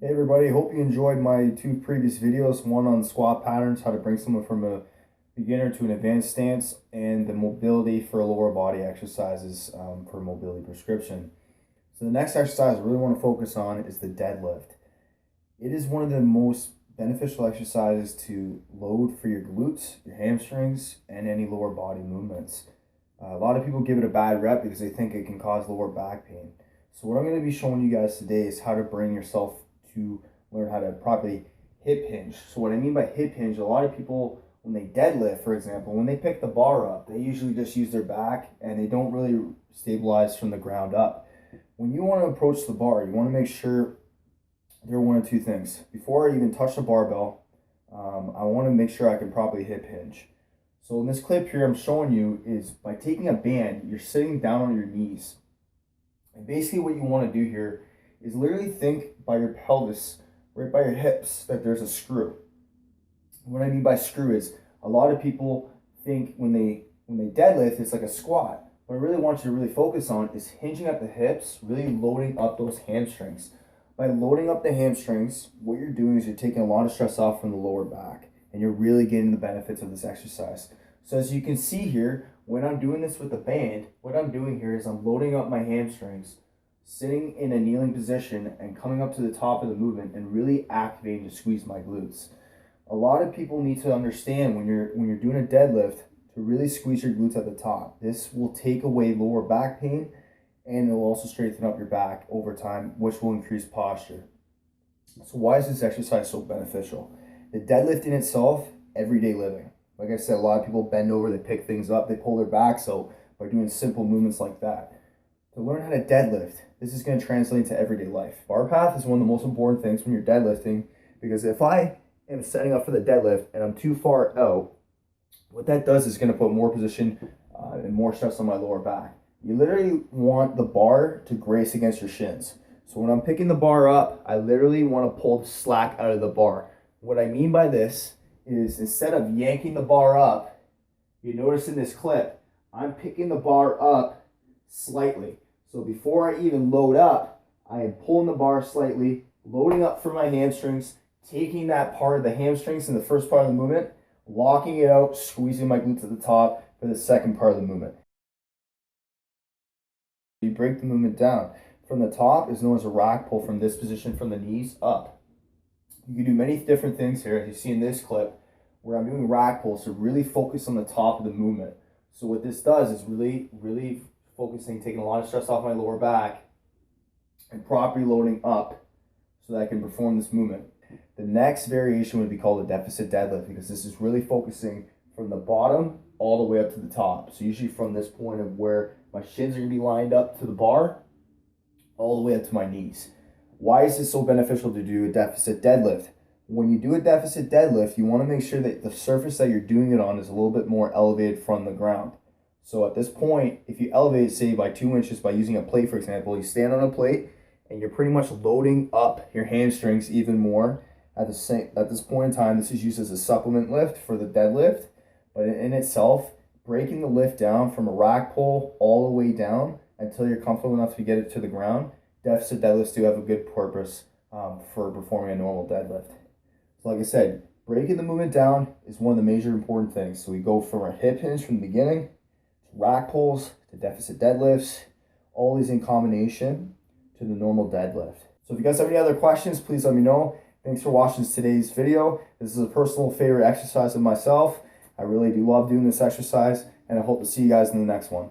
Hey everybody, hope you enjoyed my two previous videos, one on squat patterns, how to bring someone from a beginner to an advanced stance, and the mobility for lower body exercises for mobility prescription. So the next exercise I really want to focus on is the deadlift. It is one of the most beneficial exercises to load for your glutes, your hamstrings, and any lower body movements. A lot of people give it a bad rep because they think it can cause lower back pain. So what I'm going to be showing you guys today is how to bring yourself to learn how to properly hip hinge. So what I mean by hip hinge, a lot of people, when they deadlift, for example, when they pick the bar up, they usually just use their back and they don't really stabilize from the ground up. When you want to approach the bar, you want to make sure there are one of two things. Before I even touch the barbell, I want to make sure I can properly hip hinge. So in this clip here, I'm showing you is by taking a band, you're sitting down on your knees. And basically what you want to do here is literally think by your pelvis, right by your hips, that there's a screw. What I mean by screw is a lot of people think when they deadlift, it's like a squat. What I really want you to really focus on is hinging at the hips, really loading up those hamstrings. By loading up the hamstrings, what you're doing is you're taking a lot of stress off from the lower back, and you're really getting the benefits of this exercise. So as you can see here, when I'm doing this with the band, what I'm doing here is I'm loading up my hamstrings, sitting in a kneeling position and coming up to the top of the movement and really activating to squeeze my glutes. A lot of people need to understand when you're doing a deadlift to really squeeze your glutes at the top. This will take away lower back pain, and it will also strengthen up your back over time, which will increase posture. So why is this exercise so beneficial? The deadlift in itself, everyday living. Like I said, a lot of people bend over, they pick things up, they pull their back, so by doing simple movements like that. To learn how to deadlift, this is going to translate into everyday life. Bar path is one of the most important things when you're deadlifting, because if I am setting up for the deadlift and I'm too far out, what that does is going to put more position and more stress on my lower back. You literally want the bar to grace against your shins. So when I'm picking the bar up, I literally want to pull the slack out of the bar. What I mean by this is instead of yanking the bar up, you notice in this clip, I'm picking the bar up slightly. So before I even load up, I am pulling the bar slightly, loading up for my hamstrings, taking that part of the hamstrings in the first part of the movement, locking it out, squeezing my glutes at the top for the second part of the movement. You break the movement down. From the top is known as a rack pull, from this position from the knees up. You can do many different things here, as you see in this clip, where I'm doing rack pulls to really focus on the top of the movement. So what this does is really focusing, taking a lot of stress off my lower back and properly loading up so that I can perform this movement. The next variation would be called a deficit deadlift, because this is really focusing from the bottom all the way up to the top. So usually from this point of where my shins are going to be lined up to the bar, all the way up to my knees. Why is this so beneficial to do a deficit deadlift? When you do a deficit deadlift, you want to make sure that the surface that you're doing it on is a little bit more elevated from the ground. So at this point, if you elevate, say, by 2 inches by using a plate, for example, you stand on a plate and you're pretty much loading up your hamstrings even more. At this point in time, this is used as a supplement lift for the deadlift, but in itself, breaking the lift down from a rack pull all the way down until you're comfortable enough to get it to the ground, deficit deadlifts do have a good purpose for performing a normal deadlift. So like I said, breaking the movement down is one of the major important things. So we go from our hip hinge from the beginning, to rack pulls, to deficit deadlifts, all these in combination to the normal deadlift. So if you guys have any other questions, please let me know. Thanks for watching today's video. This is a personal favorite exercise of myself. I really do love doing this exercise, and I hope to see you guys in the next one.